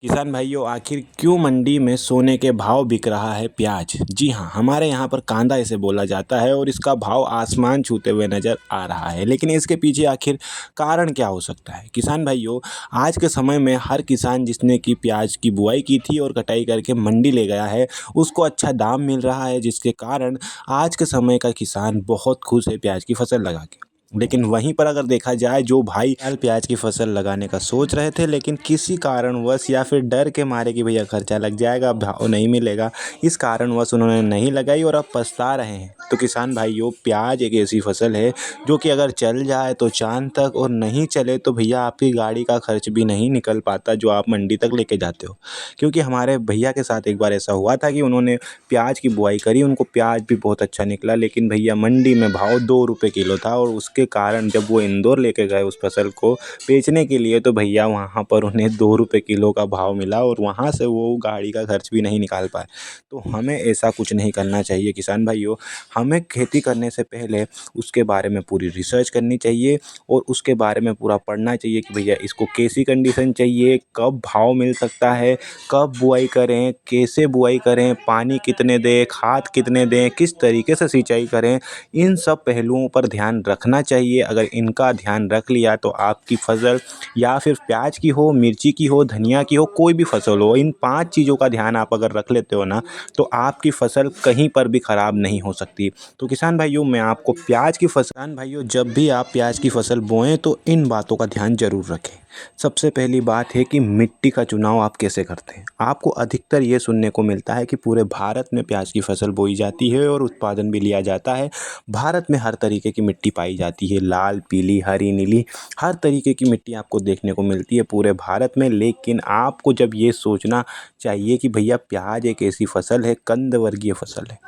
किसान भाइयों, आखिर क्यों मंडी में सोने के भाव बिक रहा है प्याज? जी हाँ, हमारे यहाँ पर कांदा इसे बोला जाता है और इसका भाव आसमान छूते हुए नज़र आ रहा है। लेकिन इसके पीछे आखिर कारण क्या हो सकता है? किसान भाइयों, आज के समय में हर किसान जिसने की प्याज की बुआई की थी और कटाई करके मंडी ले गया है, उसको अच्छा दाम मिल रहा है, जिसके कारण आज के समय का किसान बहुत खुश है प्याज की फसल लगा के। लेकिन वहीं पर अगर देखा जाए, जो भाई लाल प्याज की फसल लगाने का सोच रहे थे, लेकिन किसी कारणवश या फिर डर के मारे कि भैया खर्चा लग जाएगा, भाव नहीं मिलेगा, इस कारणवश उन्होंने नहीं लगाई और अब पछता रहे हैं। तो किसान भाइयों, प्याज एक ऐसी फसल है जो कि अगर चल जाए तो चांद तक, और नहीं चले तो भैया आपकी गाड़ी का खर्च भी नहीं निकल पाता जो आप मंडी तक लेके जाते हो। क्योंकि हमारे भैया के साथ एक बार ऐसा हुआ था कि उन्होंने प्याज की बुआई करी, उनको प्याज भी बहुत अच्छा निकला, लेकिन भैया मंडी में भाव 2 रुपये किलो था और उसके कारण जब वो इंदौर लेके गए उस फसल को बेचने के लिए, तो भैया वहाँ पर उन्हें 2 रुपये किलो का भाव मिला और वहाँ से वो गाड़ी का खर्च भी नहीं निकाल पाए। तो हमें ऐसा कुछ नहीं करना चाहिए किसान भाइयों। हमें खेती करने से पहले उसके बारे में पूरी रिसर्च करनी चाहिए और उसके बारे में पूरा पढ़ना चाहिए कि भैया इसको कैसी कंडीशन चाहिए, कब भाव मिल सकता है, कब बुआई करें, कैसे बुआई करें, पानी कितने दें, खाद कितने दें, किस तरीके से सिंचाई करें। इन सब पहलुओं पर ध्यान रखना चाहिए। अगर इनका ध्यान रख लिया तो आपकी फसल, या फिर प्याज की हो, मिर्ची की हो, धनिया की हो, कोई भी फसल हो, इन 5 चीज़ों का ध्यान आप अगर रख लेते हो ना, तो आपकी फसल कहीं पर भी ख़राब नहीं हो सकती। तो किसान भाइयों, मैं आपको प्याज की फसल किसान भाइयों, जब भी आप प्याज की फसल बोएं तो इन बातों का ध्यान ज़रूर रखें। सबसे पहली बात है कि मिट्टी का चुनाव आप कैसे करते हैं। आपको अधिकतर ये सुनने को मिलता है कि पूरे भारत में प्याज की फसल बोई जाती है और उत्पादन भी लिया जाता है। भारत में हर तरीके की मिट्टी पाई जाती है, लाल, पीली, हरी, नीली, हर तरीके की मिट्टी आपको देखने को मिलती है पूरे भारत में। लेकिन आपको जब ये सोचना चाहिए कि भैया प्याज एक ऐसी फसल है, कंद वर्गीय फसल है,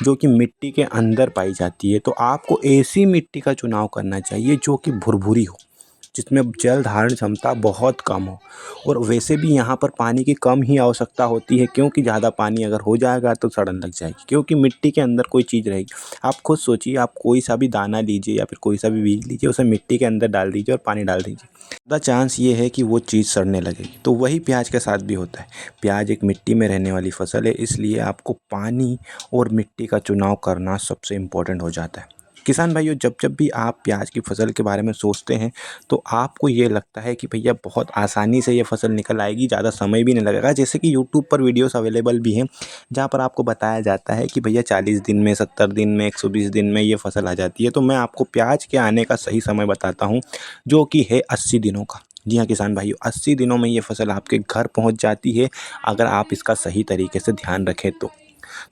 जो कि मिट्टी के अंदर पाई जाती है, तो आपको ऐसी मिट्टी का चुनाव करना चाहिए जो कि भुरभुरी हो, जिसमें जल धारण क्षमता बहुत कम हो। और वैसे भी यहाँ पर पानी की कम ही आवश्यकता होती है, क्योंकि ज़्यादा पानी अगर हो जाएगा तो सड़न लग जाएगी, क्योंकि मिट्टी के अंदर कोई चीज़ रहेगी। आप खुद सोचिए, आप कोई सा भी दाना लीजिए या फिर कोई सा भी बीज लीजिए, उसे मिट्टी के अंदर डाल दीजिए और पानी डाल दीजिए, ज़्यादा चांस ये है कि वो चीज़ सड़ने लगेगी। तो वही प्याज के साथ भी होता है। प्याज एक मिट्टी में रहने वाली फसल है, इसलिए आपको पानी और मिट्टी का चुनाव करना सबसे इम्पोर्टेंट हो जाता है। किसान भाइयों, जब जब भी आप प्याज की फसल के बारे में सोचते हैं, तो आपको ये लगता है कि भैया बहुत आसानी से ये फसल निकल आएगी, ज़्यादा समय भी नहीं लगेगा। जैसे कि यूट्यूब पर वीडियोस अवेलेबल भी हैं, जहाँ पर आपको बताया जाता है कि भैया 40 दिन में, 70 दिन में, 120 दिन में ये फसल आ जाती है। तो मैं आपको प्याज के आने का सही समय बताता हूँ, जो कि है 80 दिनों का। जी हाँ किसान भाइयों, 80 दिनों में ये फसल आपके घर पहुँच जाती है, अगर आप इसका सही तरीके से ध्यान रखें तो।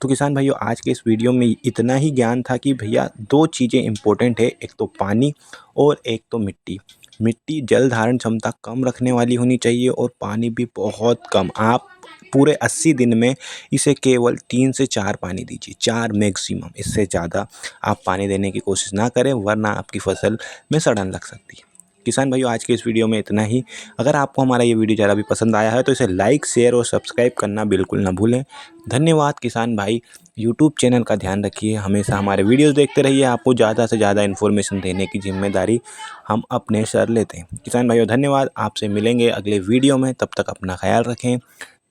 तो किसान भाइयों, आज के इस वीडियो में इतना ही ज्ञान था कि भैया 2 चीज़ें इम्पोर्टेंट है, एक तो पानी और एक तो मिट्टी। मिट्टी जल धारण क्षमता कम रखने वाली होनी चाहिए और पानी भी बहुत कम। आप पूरे 80 दिन में इसे केवल 3 से 4 पानी दीजिए, 4 मैक्सिमम, इससे ज़्यादा आप पानी देने की कोशिश ना करें, वरना आपकी फसल में सड़न लग सकती है। किसान भाइयों, आज के इस वीडियो में इतना ही। अगर आपको हमारा ये वीडियो ज़रा भी पसंद आया है तो इसे लाइक, शेयर और सब्सक्राइब करना बिल्कुल ना भूलें। धन्यवाद किसान भाई। यूट्यूब चैनल का ध्यान रखिए, हमेशा हमारे वीडियोस देखते रहिए। आपको ज़्यादा से ज़्यादा इन्फॉर्मेशन देने की जिम्मेदारी हम अपने सर लेते हैं। किसान भाइयों, धन्यवाद। आपसे मिलेंगे अगले वीडियो में, तब तक अपना ख्याल रखें,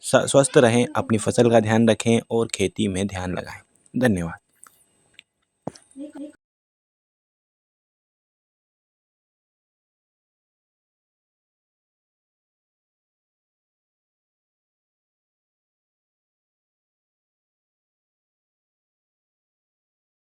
स्वस्थ रहें, अपनी फसल का ध्यान रखें और खेती में ध्यान लगाएं। धन्यवाद।